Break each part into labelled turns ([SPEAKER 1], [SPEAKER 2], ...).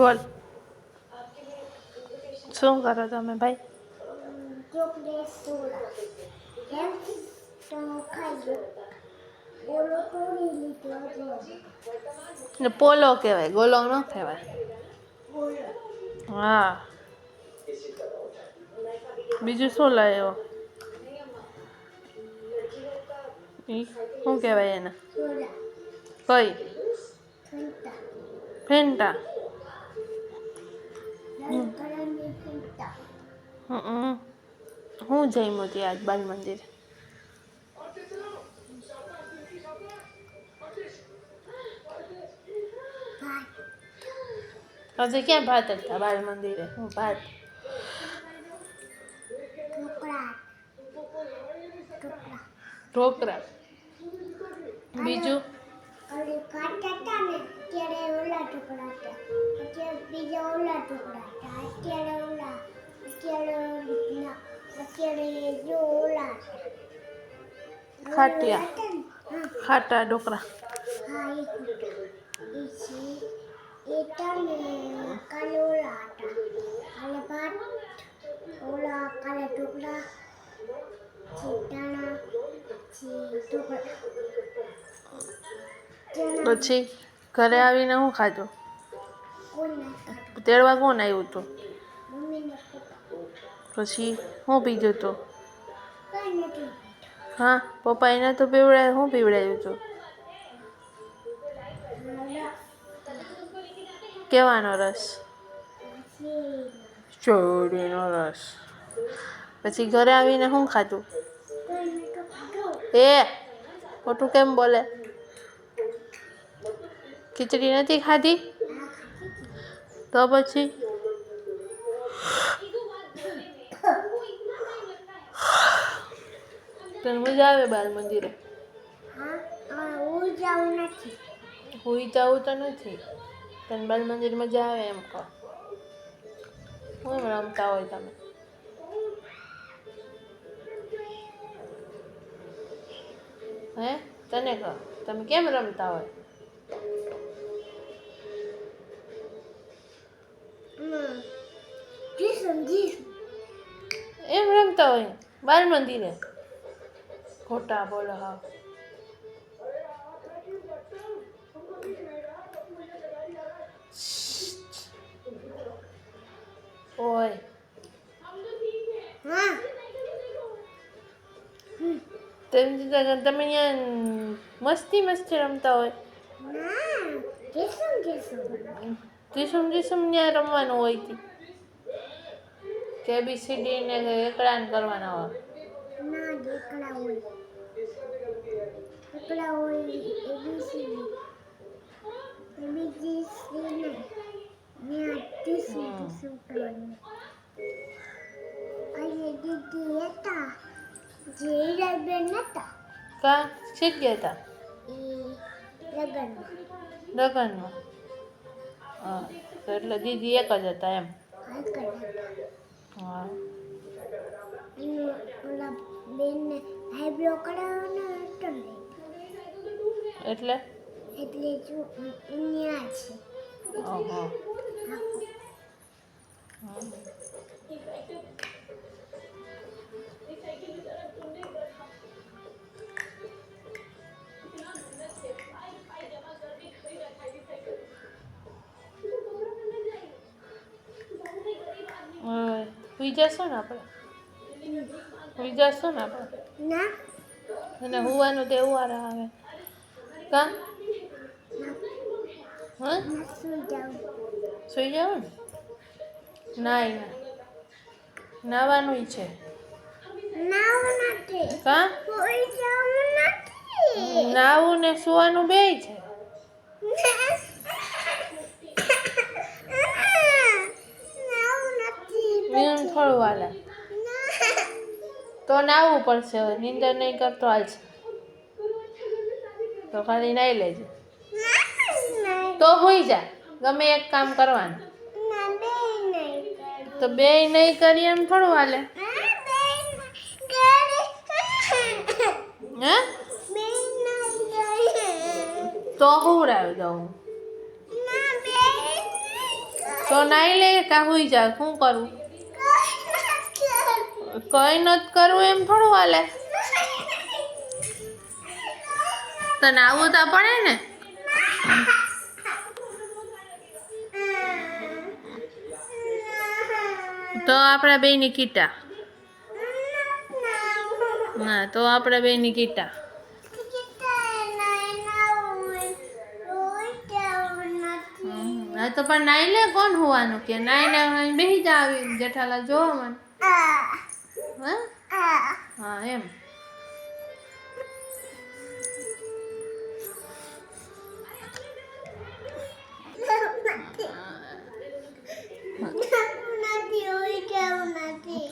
[SPEAKER 1] બોલ શું કરો તમે ભાઈ? પોલો કહેવાય, ગોલો ન કહેવાય. હા, બીજું શું લાવ્યો? શું કહેવાય એને? કઈ? ફેન્ટા. હું જઈમો હતી આજ બાલ મંદિર? હજી ક્યાં ભાત હતા બાલ મંદિરે? હું ભાત? ઢોકળા. બીજું? ખાટિયા, ખાટા ઢોકળા. પછી ઘરે આવીને શું ખાધું? તેડવા કોણ આવ્યું હતું? પછી શું પીધું તું? હા, પપ્પા એને તો પીવડાય, શું પીવડાવ્યું હતું? કેવાનો રસ? શેરડીનો રસ. પછી ઘરે આવીને શું ખાધું? ખોટું કેમ બોલે? ખીચડી નથી ખાધી? તો પછી? તને મજા આવે બાલ મંદિરે? હુઈ જવું તો નથી. તને બાલ મંદિર મજા આવે એમ કહો. શું રમતા હોય તમે? હે? તને કહો, તમે કેમ રમતા હોય? એમ રમતા હોય બાલ મંદિરે? ખોટા બોલો હાવ. ઓય તમે અહીંયા મસ્તી રમતા હોય? જીસમ ત્યાં રમવાનું હોય છે કે ABCD ને એકડાન કરવાના હોય? કા શીખ ગયા હતા લગનમાં? હા, તો એટલે દીદી એક જ હતા એમ? હા. એટલે? ઓહો. સુઈ જશો ને આપણે? સુઈ જશો ને આપણે? અને હુવાનું તહેવાર આવે કા? હા, સુઈ જાવ ને? નાઈ નાવાનું છે કા? નાવું ને સુવાનું બેય છે? થોડું વાલે તો નાવું પડશે. હવે નીંદર નહીં કરતો હાલશે તો ખાલી નાઈ લેજે. તો હોઈ જા, ગમે એક કામ કરવાનું. તો બેય નહીં કરી એમ થોડું હાલે. હે? તો હુવડાવી દઉં. તો નાઈ લે કા હુઈ જા. શું કરું? કઈ નથી કરવું એમ થોડું હાલે. તને આવું તો પડે ને. તો આપણા બેયની કીટા. ના તો આપણા બેયની કીટા. હા તો પણ નાઈ લે. કોણ હોવાનું કે નાઈ ને બેસી જા. આવી જેઠાલાલ જોવો મને. હા એમ.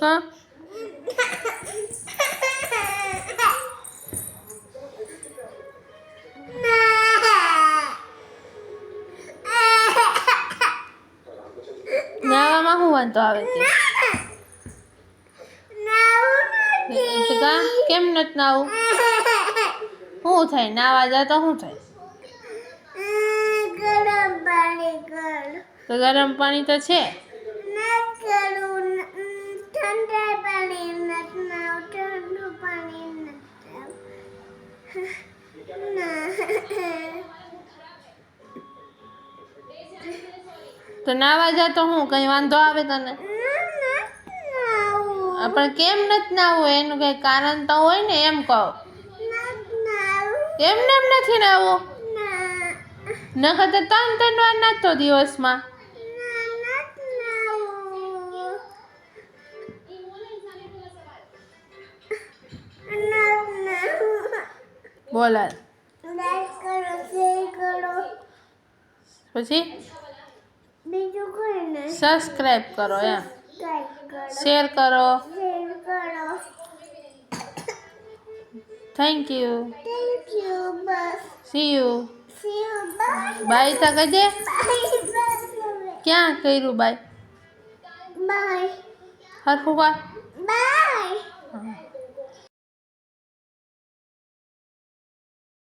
[SPEAKER 1] હા નાવામાં શું વાંધો આવે છે? કેમ નથી નાવું? શું થાય? નાવા જા તો શું થાય? તો ગરમ પાણી તો છે. તો નાવા જા તો હું કઈ વાંધો આવે તને? પણ કેમ નથી નાવું? એનું કઈ કારણ તો હોય ને, એમ કહો. એમને એમ નથી નાવું? નકર તો 3 વાર નાખતો દિવસમાં. બોલ પછી સબસ્ક્રાઇબ કરો, એમ શેર કરો. Thank you. See you. Bye તો કહી દે. ક્યાં કર્યું બાય? હરખું કર.